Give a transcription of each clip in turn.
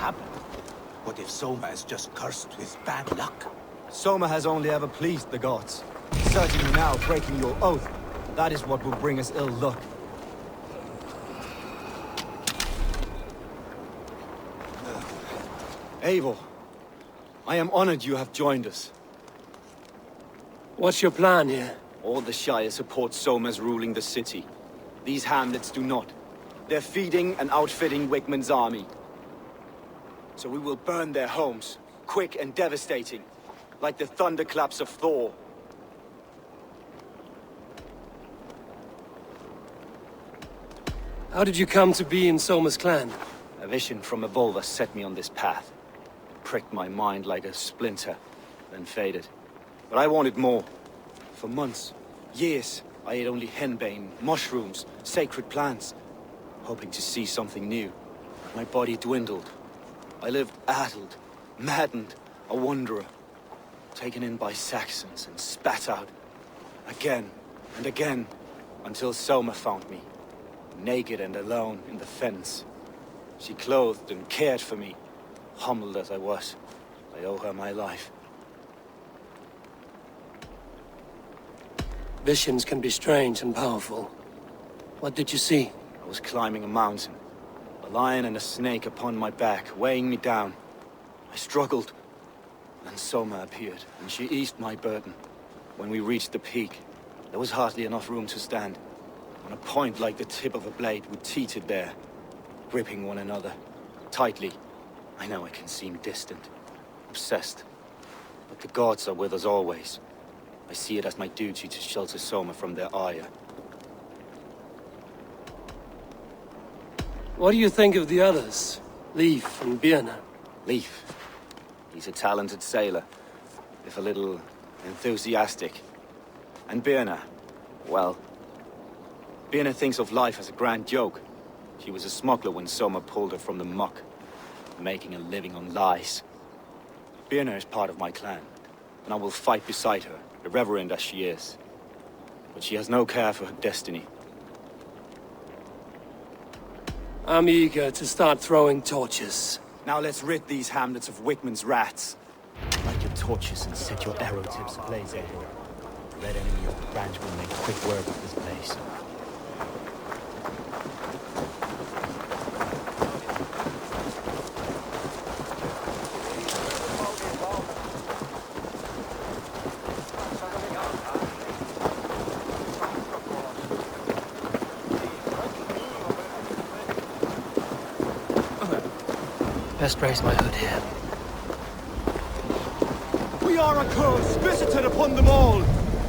happen. What if Soma is just cursed with bad luck? Soma has only ever pleased the gods. Certainly now breaking your oath, that is what will bring us ill luck. Eivor, I am honored you have joined us. What's your plan here? All the Shire support Soma's ruling the city. These hamlets do not. They're feeding and outfitting Wigmund's army. So we will burn their homes, quick and devastating, like the thunderclaps of Thor. How did you come to be in Soma's clan? A vision from above has set me on this path. It pricked my mind like a splinter, then faded. But I wanted more. For months, years, I ate only henbane, mushrooms, sacred plants, hoping to see something new. My body dwindled. I lived addled, maddened, a wanderer, taken in by Saxons and spat out, again and again, until Soma found me, naked and alone in the fens. She clothed and cared for me, humbled as I was. I owe her my life. Visions can be strange and powerful. What did you see? I was climbing a mountain. A lion and a snake upon my back, weighing me down. I struggled. Then Soma appeared, and she eased my burden. When we reached the peak, there was hardly enough room to stand. On a point like the tip of a blade, we teetered there, gripping one another. Tightly. I know I can seem distant, obsessed. But the gods are with us always. I see it as my duty to shelter Soma from their ire. What do you think of the others? Leif and Birna? Leif. He's a talented sailor, if a little enthusiastic. And Birna, well, Birna thinks of life as a grand joke. She was a smuggler when Soma pulled her from the muck, making a living on lies. Birna is part of my clan, and I will fight beside her, irreverent as she is. But she has no care for her destiny. I'm eager to start throwing torches. Now let's rid these hamlets of Wigmund's rats. Light your torches and set your arrow tips ablaze, Eivor. The red enemy of the branch will make quick work of this place. Best raise my hood here. We are a curse visited upon them all!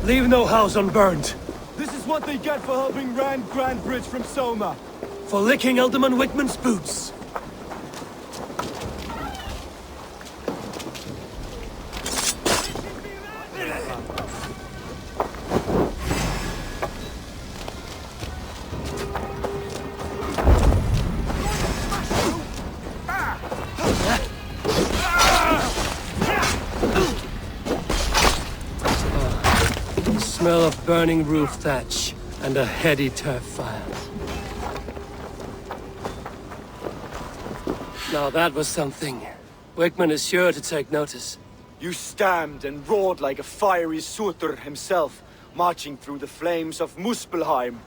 Leave no house unburned. This is what they get for helping Rand Grand Bridge from Soma. For licking Alderman Wigmund's boots. Smell of burning roof thatch and a heady turf fire. Now that was something. Wigmund is sure to take notice. You stamped and roared like a fiery Surtur himself, marching through the flames of Muspelheim.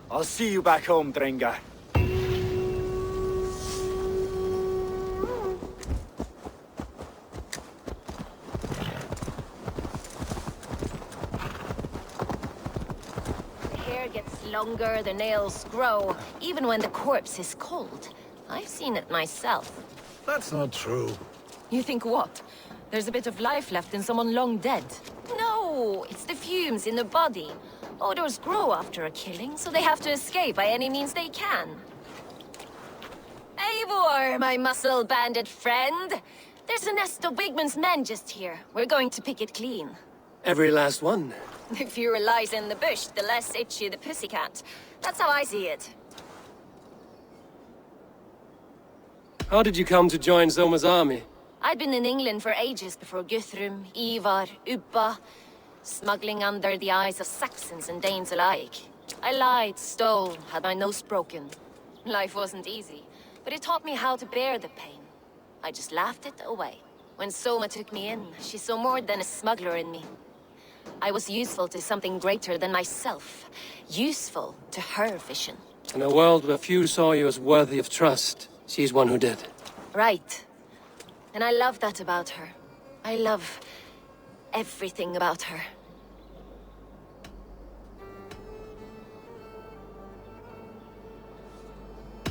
I'll see you back home, Drenga. Longer, the nails grow, even when the corpse is cold. I've seen it myself. That's not true. You think what? There's a bit of life left in someone long dead? No, it's the fumes in the body. Odors grow after a killing, so they have to escape by any means they can. Eivor, my muscle-banded friend! There's a nest of Wigmund's men just here. We're going to pick it clean. Every last one. The fewer lies in the bush, the less itchy the pussycat. That's how I see it. How did you come to join Soma's army? I'd been in England for ages before Guthrum, Ivar, Ubba, smuggling under the eyes of Saxons and Danes alike. I lied, stole, had my nose broken. Life wasn't easy, but it taught me how to bear the pain. I just laughed it away. When Soma took me in, she saw more than a smuggler in me. I was useful to something greater than myself. Useful to her vision. In a world where few saw you as worthy of trust, she's one who did. Right. And I love that about her. I love everything about her.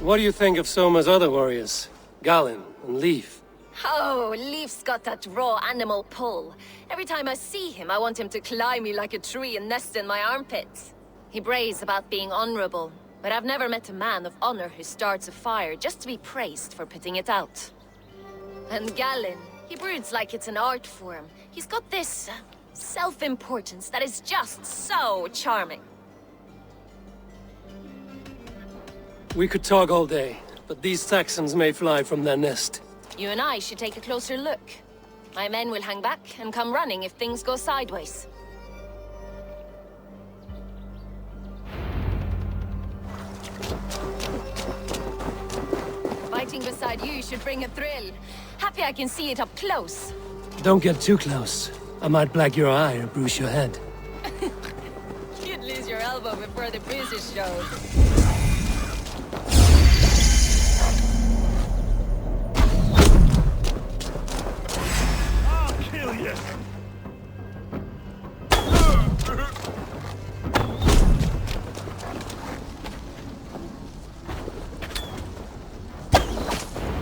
What do you think of Soma's other warriors? Galinn and Leif? Oh, Leif's got that raw animal pull. Every time I see him, I want him to climb me like a tree and nest in my armpits. He brays about being honorable, but I've never met a man of honor who starts a fire just to be praised for putting it out. And Galinn, he broods like it's an art form. He's got this self-importance that is just so charming. We could talk all day, but these Saxons may fly from their nest. You and I should take a closer look. My men will hang back and come running if things go sideways. Fighting beside you should bring a thrill. Happy I can see it up close. Don't get too close. I might black your eye or bruise your head. You'd lose your elbow before the bruises showed.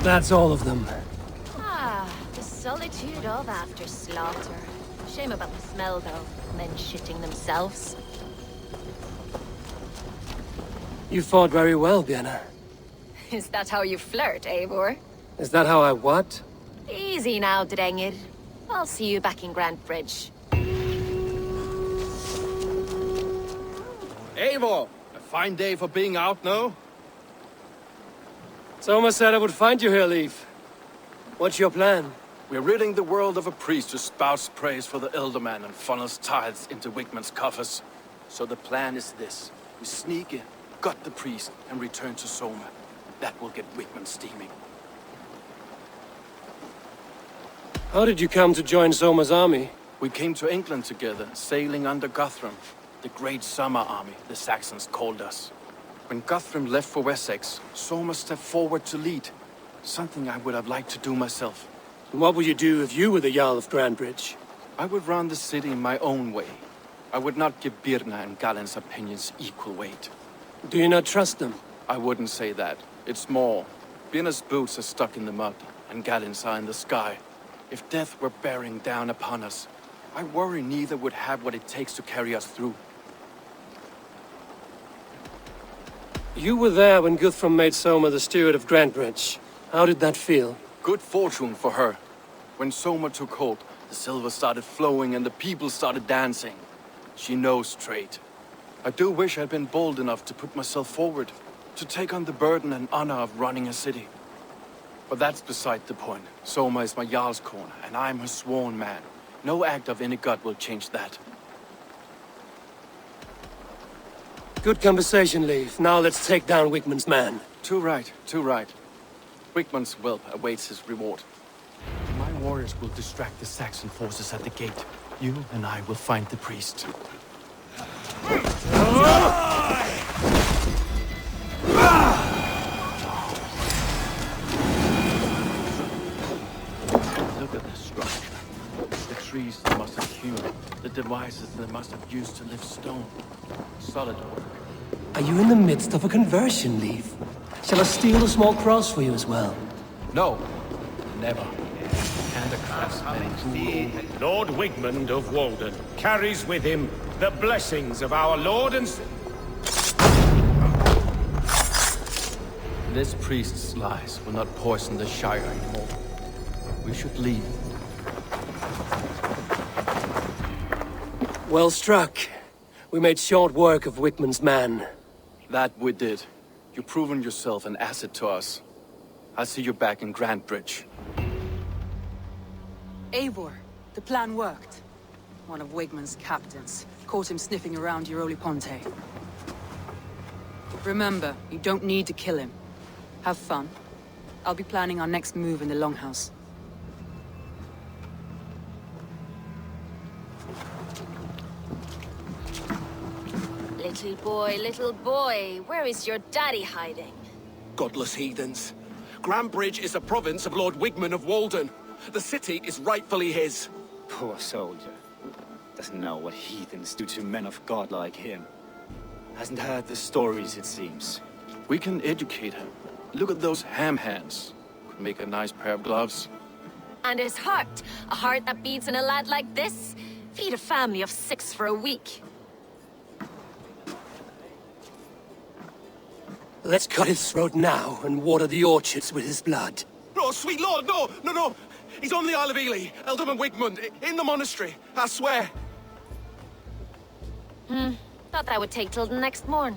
That's all of them. Ah, the solitude of after slaughter. Shame about the smell, though. Men shitting themselves. You fought very well, Björna. Is that how you flirt, Eivor? Is that how I what? Easy now, Drengir. I'll see you back in Grand Bridge. Eivor! A fine day for being out, no? Soma said I would find you here, Leif. What's your plan? We're ridding the world of a priest who spouts praise for the Elderman and funnels tithes into Wigmund's coffers. So the plan is this. We sneak in, gut the priest, and return to Soma. That will get Wigmund steaming. How did you come to join Soma's army? We came to England together, sailing under Guthrum. The great summer army, the Saxons called us. When Guthrum left for Wessex, Soma stepped forward to lead. Something I would have liked to do myself. And what would you do if you were the Jarl of Grandbridge? I would run the city in my own way. I would not give Birna and Gallinn's opinions equal weight. Do you not trust them? I wouldn't say that. It's more. Birna's boots are stuck in the mud, and Gallinn's are in the sky. If death were bearing down upon us, I worry neither would have what it takes to carry us through. You were there when Guthrum made Soma the steward of Grandbridge. How did that feel? Good fortune for her. When Soma took hold, the silver started flowing and the people started dancing. She knows trade. I do wish I'd been bold enough to put myself forward, to take on the burden and honor of running a city. But that's beside the point. Soma is my Jarl's corner, and I'm her sworn man. No act of any god will change that. Good conversation, Leif. Now let's take down Wigmund's man. Too right, too right. Wigmund's whelp awaits his reward. My warriors will distract the Saxon forces at the gate. You and I will find the priest. Look at the structure. The trees they must have hewn, the devices they must have used to lift stone. Solid work. Are you in the midst of a conversion, Leif? Shall I steal a small cross for you as well? No, never. And a craftsman who... Lord Wigmund of Walden carries with him the blessings of our Lord and... This priest's lies will not poison the Shire anymore. We should leave. Well struck. We made short work of Wigmund's man. That we did. You've proven yourself an asset to us. I'll see you back in Grandbridge. Eivor, the plan worked. One of Wigmund's captains caught him sniffing around Euroli Ponte. Remember, you don't need to kill him. Have fun, I'll be planning our next move in the Longhouse. Little boy, where is your daddy hiding? Godless heathens. Grambridge is a province of Lord Wigmund of Walden. The city is rightfully his. Poor soldier. Doesn't know what heathens do to men of God like him. Hasn't heard the stories, it seems. We can educate him. Look at those ham hands. Could make a nice pair of gloves. And his heart, a heart that beats in a lad like this. Feed a family of 6 for a week. Let's cut his throat now and water the orchards with his blood. Oh, sweet lord, no, no, no! He's on the Isle of Ely, Ealdorman Wigmund, in the monastery, I swear. Thought that would take till the next morn.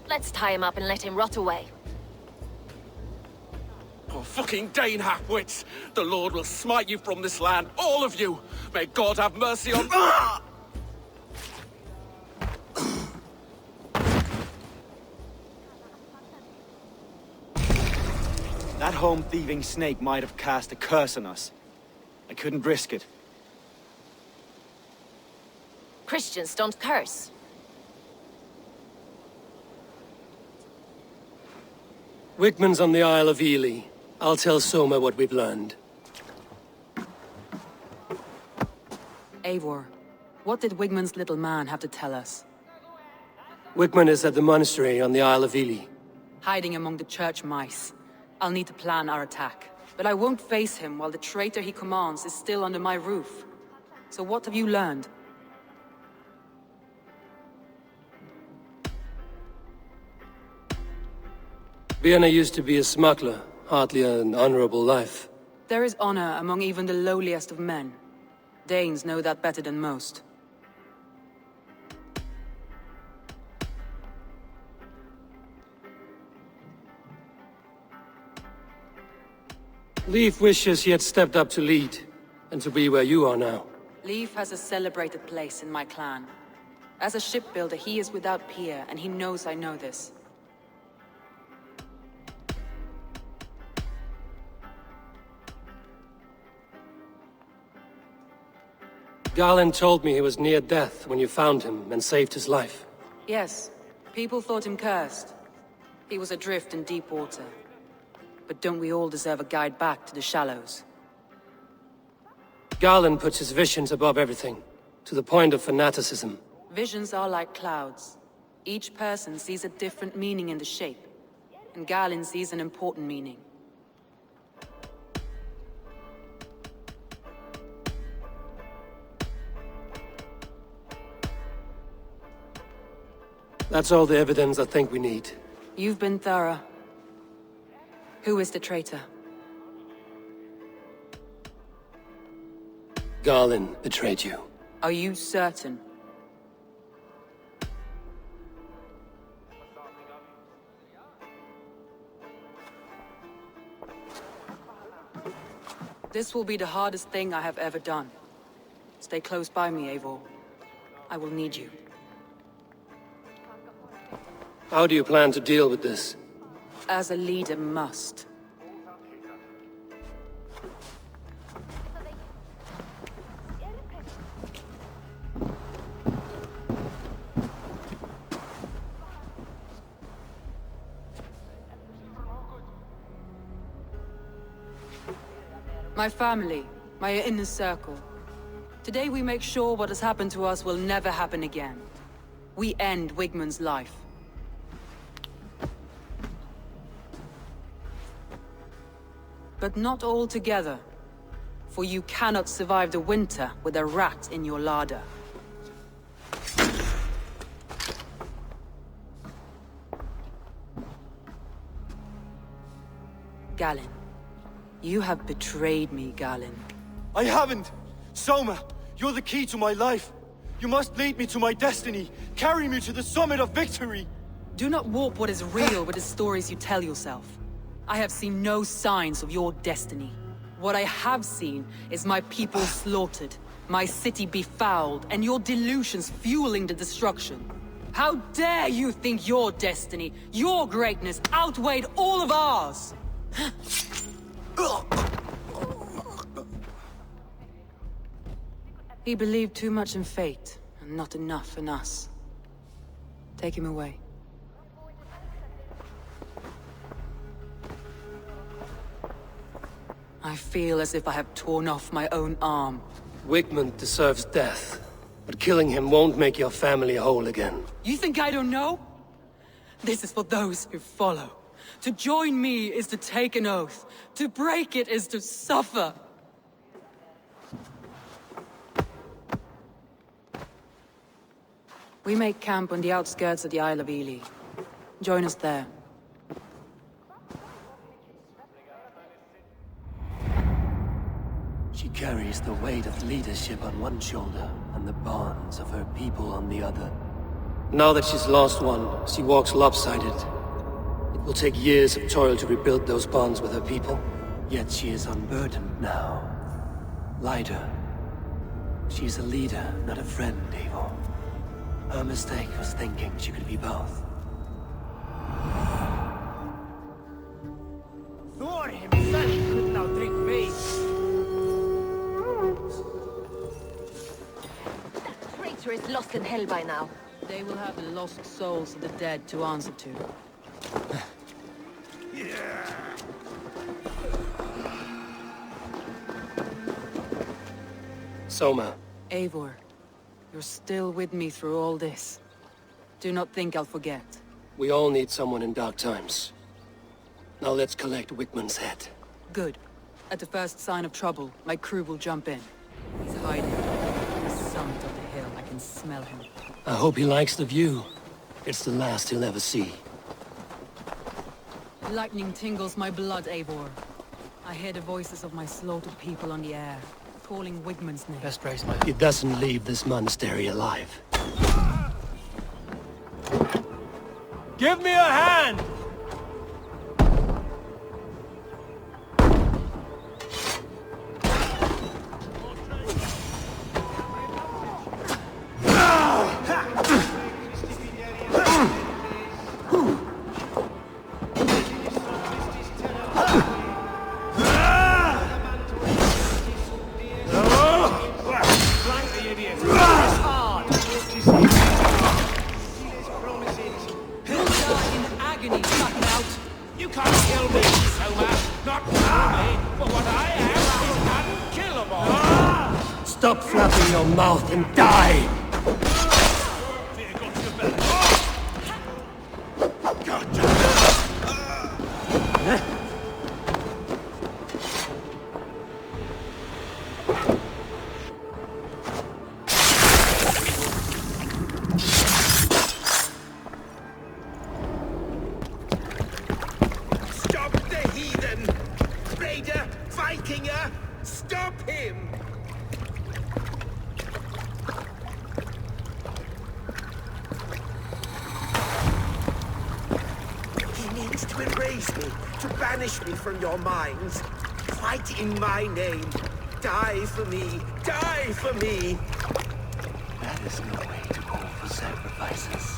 Let's tie him up and let him rot away. Oh, fucking Dane half-wits! The Lord will smite you from this land, all of you! May God have mercy on... Ah! That home-thieving snake might have cast a curse on us. I couldn't risk it. Christians don't curse. Wigmund's on the Isle of Ely. I'll tell Soma what we've learned. Eivor, what did Wigmund's little man have to tell us? Wigmund is at the monastery on the Isle of Ely. Hiding among the church mice. I'll need to plan our attack. But I won't face him while the traitor he commands is still under my roof. So what have you learned? Vienna used to be a smuggler, hardly an honorable life. There is honor among even the lowliest of men. Danes know that better than most. Leif wishes he had stepped up to lead, and to be where you are now. Leif has a celebrated place in my clan. As a shipbuilder, he is without peer, and he knows I know this. Garland told me he was near death when you found him and saved his life. Yes, people thought him cursed. He was adrift in deep water. But don't we all deserve a guide back to the shallows? Garland puts his visions above everything, to the point of fanaticism. Visions are like clouds. Each person sees a different meaning in the shape, and Garland sees an important meaning. That's all the evidence I think we need. You've been thorough. Who is the traitor? Garland betrayed you. Are you certain? This will be the hardest thing I have ever done. Stay close by me, Eivor. I will need you. How do you plan to deal with this? As a leader must. My family, my inner circle. Today we make sure what has happened to us will never happen again. We end Wigmund's life. But not all together. For you cannot survive the winter with a rat in your larder. Galen. You have betrayed me, Galen. I haven't! Soma, you're the key to my life. You must lead me to my destiny. Carry me to the summit of victory. Do not warp what is real with the stories you tell yourself. I have seen no signs of your destiny. What I have seen is my people slaughtered, my city befouled, and your delusions fueling the destruction. How dare you think your destiny, your greatness, outweighed all of ours? He believed too much in fate, and not enough in us. Take him away. I feel as if I have torn off my own arm. Wigmund deserves death, but killing him won't make your family whole again. You think I don't know? This is for those who follow. To join me is to take an oath. To break it is to suffer. We make camp on the outskirts of the Isle of Ely. Join us there. She carries the weight of leadership on one shoulder and the bonds of her people on the other. Now that she's lost one, she walks lopsided. It will take years of toil to rebuild those bonds with her people. Yet she is unburdened now. Lighter. She's a leader, not a friend, Eivor. Her mistake was thinking she could be both. Thor himself could now drink me. That traitor is lost in hell by now. They will have the lost souls of the dead to answer to. Soma. Eivor, you're still with me through all this. Do not think I'll forget. We all need someone in dark times. Now let's collect Wigmund's head. Good. At the first sign of trouble, my crew will jump in. He's hiding. At the summit of the hill, I can smell him. I hope he likes the view. It's the last he'll ever see. Lightning tingles my blood, Eivor. I hear the voices of my slaughtered people on the air, calling Wigmund's name. Best raise my... He doesn't leave this monastery alive. Give me a hand! You can't kill me, Soma. Not kill me, for what I am is unkillable. Stop flapping your mouth and die! Stop the heathen! Raider! Vikinger! Stop him! He needs to erase me, to banish me from your minds. Fight in my name. Die for me. Die for me. That is no way to call for sacrifices.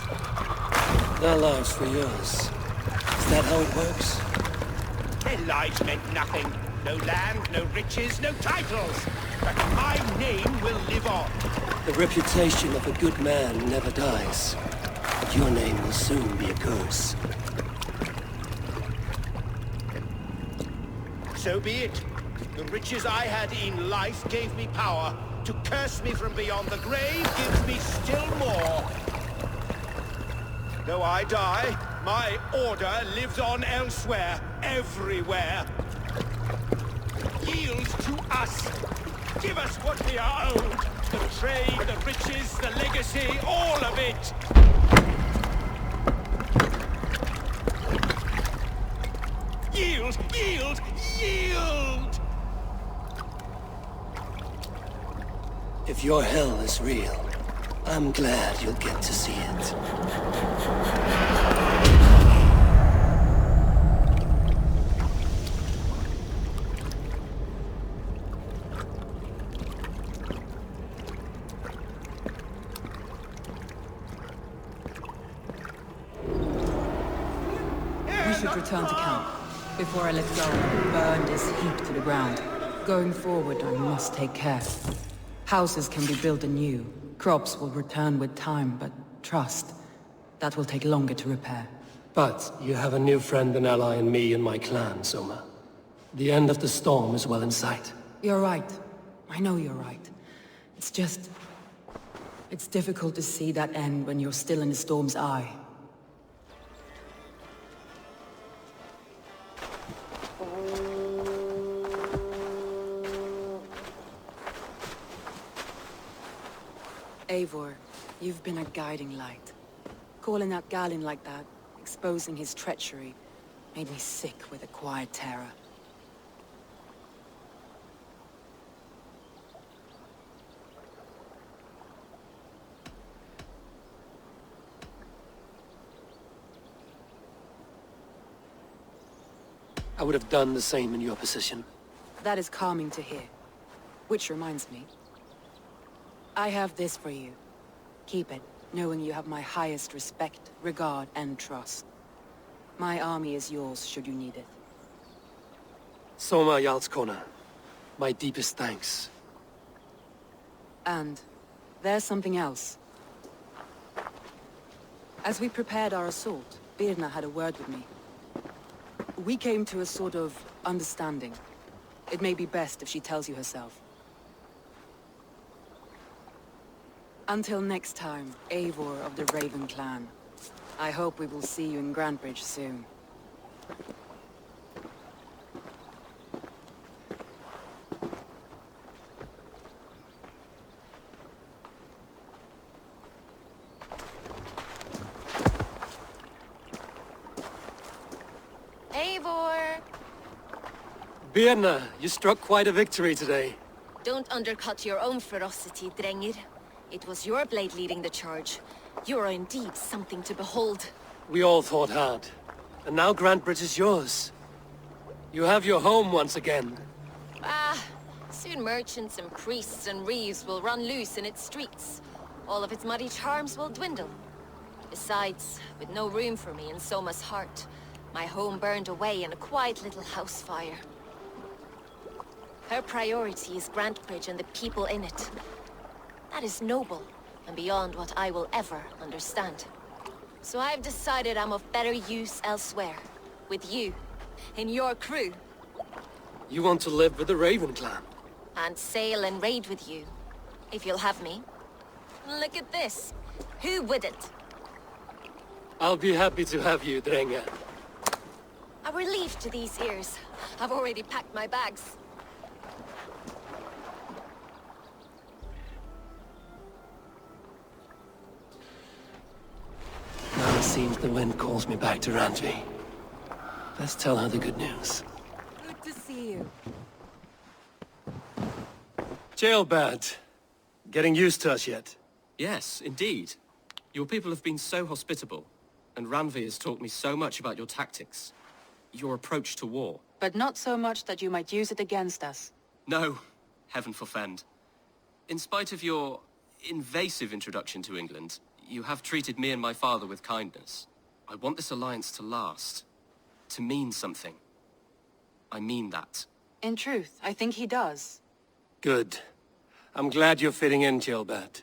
Their lives for yours. Is that how it works? Their lives meant nothing. No land, no riches, no titles. But my name will live on. The reputation of a good man never dies. But your name will soon be a curse. So be it. The riches I had in life gave me power. To curse me from beyond the grave gives me still more. Though I die, my order lives on elsewhere, everywhere. Yield to us. Give us what we are owed. The trade, the riches, the legacy, all of it. Yield, yield, yield! If your hell is real, I'm glad you'll get to see it. We should return to camp. Before I let go, burned is heaped to the ground. Going forward, I must take care. Houses can be built anew. Crops will return with time, but trust, that will take longer to repair. But you have a new friend and ally in me and my clan, Soma. The end of the storm is well in sight. You're right. I know you're right. It's just... it's difficult to see that end when you're still in the storm's eye. Eivor, you've been a guiding light. Calling out Galin like that, exposing his treachery, made me sick with a quiet terror. I would have done the same in your position. That is calming to hear. Which reminds me. I have this for you. Keep it, knowing you have my highest respect, regard, and trust. My army is yours, should you need it. Soma Jarlskona, my deepest thanks. And there's something else. As we prepared our assault, Birna had a word with me. We came to a sort of understanding. It may be best if she tells you herself. Until next time, Eivor of the Raven Clan. I hope we will see you in Grantebridge soon. Eivor! Birna, you struck quite a victory today. Don't undercut your own ferocity, Drengir. It was your blade leading the charge. You are indeed something to behold. We all fought hard. And now Grantebridge is yours. You have your home once again. Soon merchants and priests and reeves will run loose in its streets. All of its muddy charms will dwindle. Besides, with no room for me in Soma's heart, my home burned away in a quiet little house fire. Her priority is Grantebridge and the people in it. That is noble, and beyond what I will ever understand. So I've decided I'm of better use elsewhere. With you, in your crew. You want to live with the Raven Clan? And sail and raid with you, if you'll have me. Look at this. Who wouldn't? I'll be happy to have you, Drenge. A relief to these ears. I've already packed my bags. Now it seems the wind calls me back to Randvi. Let's tell her the good news. Good to see you. Jailbird. Getting used to us yet? Yes, indeed. Your people have been so hospitable, and Randvi has taught me so much about your tactics. Your approach to war. But not so much that you might use it against us. No, heaven forfend. In spite of your invasive introduction to England, you have treated me and my father with kindness. I want this alliance to last. To mean something. I mean that. In truth, I think he does. Good. I'm glad you're fitting in, Jailbird.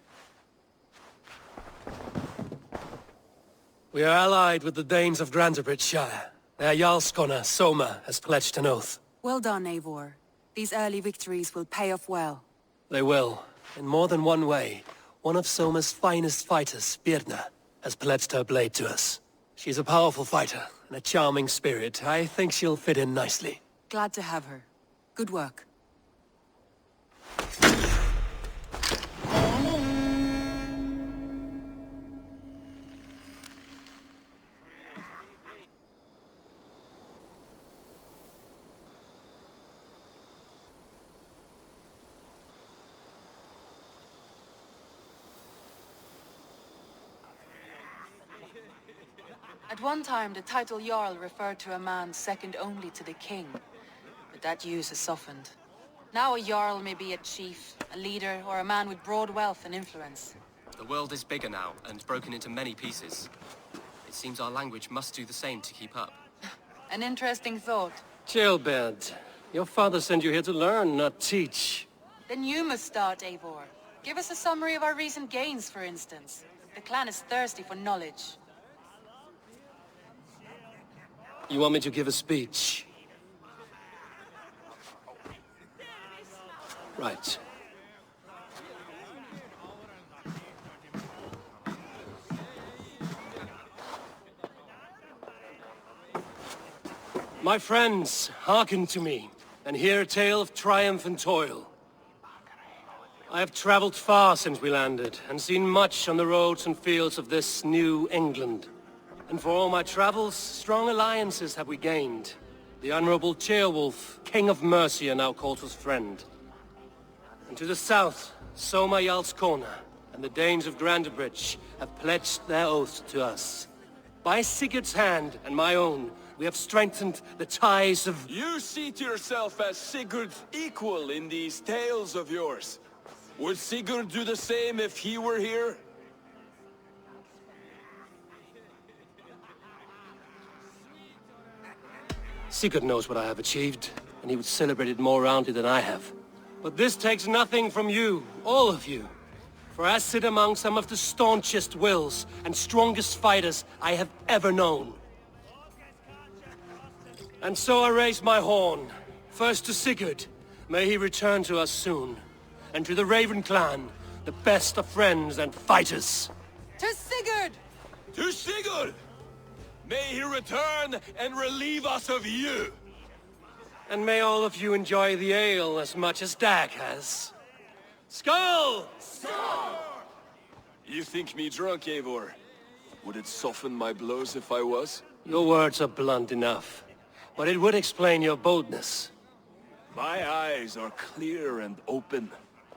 We are allied with the Danes of Grantebridge Shire. Their Jarlskona, Soma, has pledged an oath. Well done, Eivor. These early victories will pay off well. They will. In more than one way. One of Soma's finest fighters, Birna, has pledged her blade to us. She's a powerful fighter and a charming spirit. I think she'll fit in nicely. Glad to have her. Good work. At one time, the title Jarl referred to a man second only to the king. But that use has softened. Now a Jarl may be a chief, a leader, or a man with broad wealth and influence. The world is bigger now, and broken into many pieces. It seems our language must do the same to keep up. An interesting thought. Jailbird. Your father sent you here to learn, not teach. Then you must start, Eivor. Give us a summary of our recent gains, for instance. The clan is thirsty for knowledge. You want me to give a speech? Right. My friends, hearken to me, and hear a tale of triumph and toil. I have traveled far since we landed, and seen much on the roads and fields of this new England. And for all my travels, strong alliances have we gained. The Honorable Ceolwulf, King of Mercia, now calls us friend. And to the south, Soma Jarlskona and the Danes of Grandebridge have pledged their oath to us. By Sigurd's hand and my own, we have strengthened the ties of... You see to yourself as Sigurd's equal in these tales of yours. Would Sigurd do the same if he were here? Sigurd knows what I have achieved, and he would celebrate it more roundly than I have. But this takes nothing from you, all of you. For I sit among some of the staunchest wills and strongest fighters I have ever known. And so I raise my horn, first to Sigurd, may he return to us soon, and to the Raven clan, the best of friends and fighters. To Sigurd! To Sigurd! May he return and relieve us of you! And may all of you enjoy the ale as much as Dag has. Skull! You think me drunk, Eivor? Would it soften my blows if I was? Your words are blunt enough, but it would explain your boldness. My eyes are clear and open,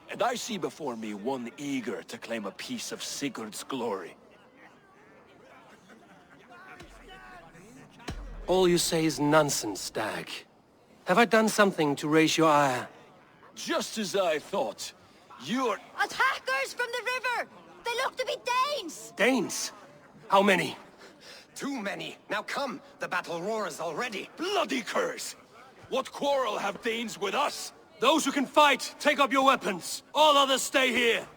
and I see before me one eager to claim a piece of Sigurd's glory. All you say is nonsense, Dag. Have I done something to raise your ire? Just as I thought. You're... Attackers from the river! They look to be Danes! Danes? How many? Too many. Now come, the battle roars already. Bloody curse! What quarrel have Danes with us? Those who can fight, take up your weapons. All others stay here.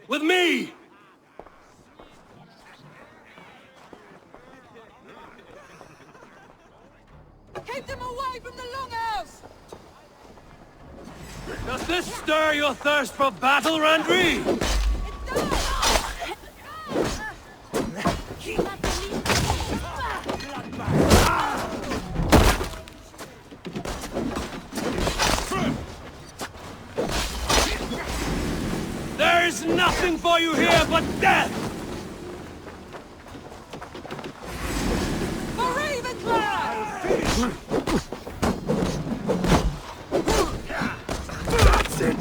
With me! Keep them away from the longhouse! Does this stir your thirst for battle, Randri? There is nothing for you here but death! For Ravenclaw! That's it!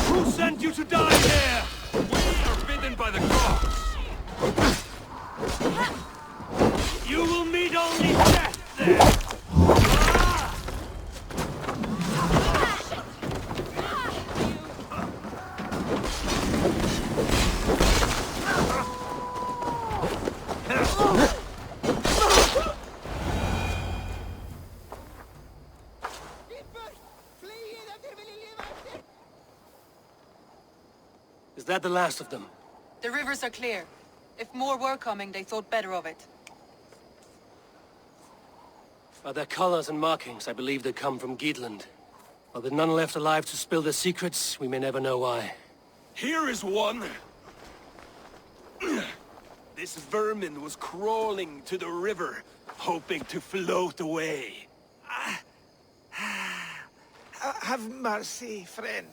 Who sent you to die here? We are bidden by the gods! You will meet only death there! Is that the last of them? The rivers are clear. If more were coming, they thought better of it. By their colors and markings, I believe they come from Geatland. While there are none left alive to spill their secrets, we may never know why. Here is one. This vermin was crawling to the river, hoping to float away. Have mercy, friend.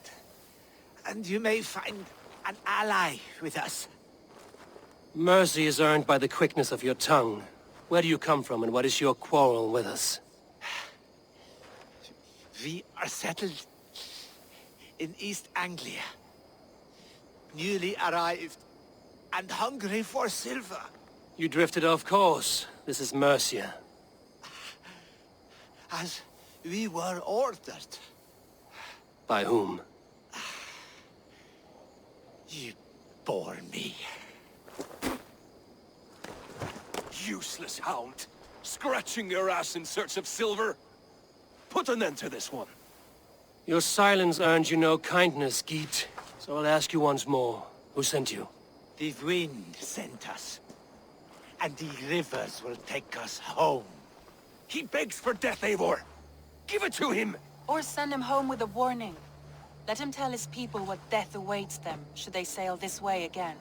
And you may find an ally with us. Mercy is earned by the quickness of your tongue. Where do you come from, and what is your quarrel with us? We are settled in East Anglia. Newly arrived, and hungry for silver. You drifted off course. This is Mercia. As we were ordered. By whom? You bore me. Useless hound. Scratching your ass in search of silver. Put an end to this one. Your silence earned you no kindness, Geet. So I'll ask you once more. Who sent you? The wind sent us. And the rivers will take us home. He begs for death, Eivor. Give it to him! Or send him home with a warning. Let him tell his people what death awaits them, should they sail this way again.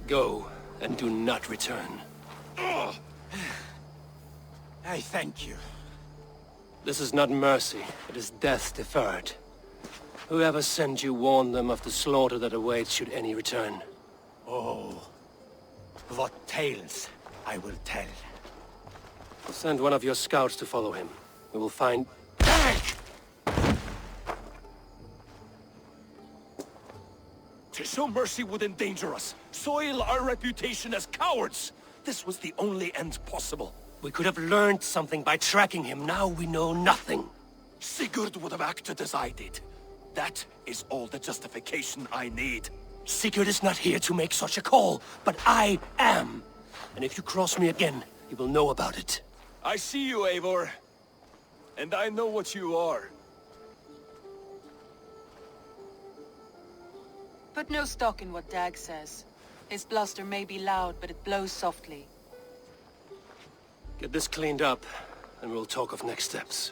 Go, and do not return. I thank you. This is not mercy, it is death deferred. Whoever sent you warned them of the slaughter that awaits should any return. Oh, what tales I will tell. Send one of your scouts to follow him. We will find... To show mercy would endanger us, soil our reputation as cowards. This was the only end possible. We could have learned something by tracking him. Now we know nothing. Sigurd would have acted as I did. That is all the justification I need. Sigurd is not here to make such a call, but I am. And if you cross me again, you will know about it. I see you, Eivor. And I know what you are. Put no stock in what Dag says. His bluster may be loud, but it blows softly. Get this cleaned up, and we'll talk of next steps.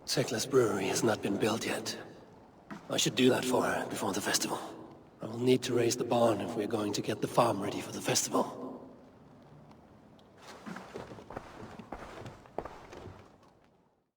Tekla's brewery has not been built yet. I should do that for her before the festival. I will need to raise the barn if we're going to get the farm ready for the festival.